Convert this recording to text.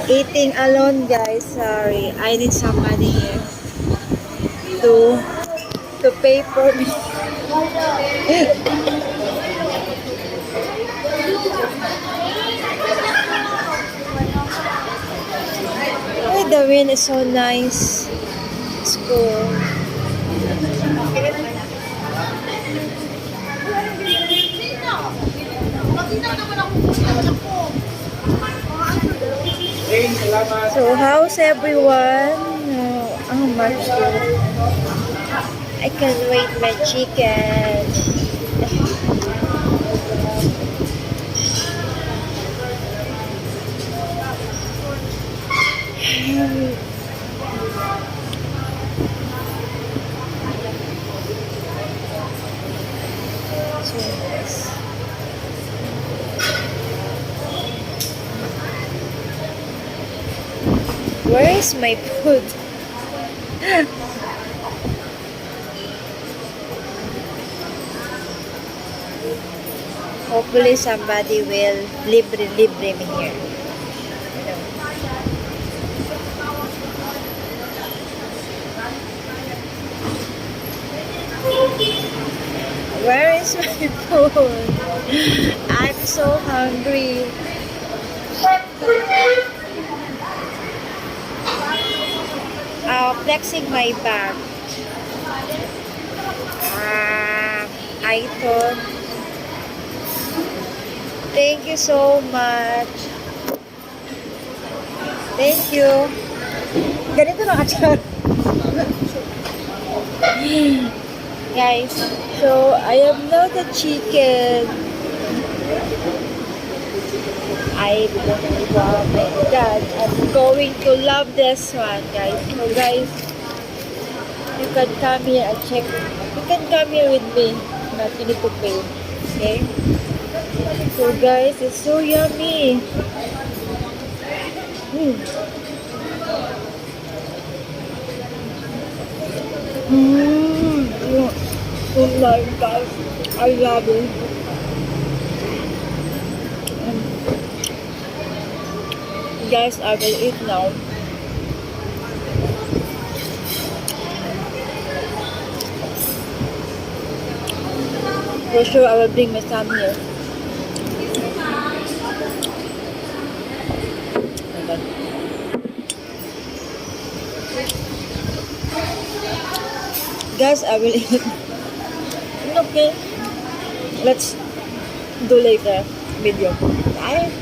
Eating alone, guys. Sorry. I need somebody here to pay for me. Hey, the wind is so nice. It's cool. So, how's everyone? How much? I can wait my chicken. So nice. Where is my food? Hopefully somebody will libre me here. Where is my food? I'm so hungry. Flexing my bag. I thought. Thank you so much. Thank you. Ganito na achar. Guys, so I have now the chicken. Oh my god, I'm going to love this one, guys. So guys, you can come here and check. You can come here with me. Not you need to pay. Okay? So guys, it's so yummy. Oh my god, I love it. Guys, I will eat now. For sure, I will bring my son here. Guys, I will eat. Okay. Let's do later video. Bye.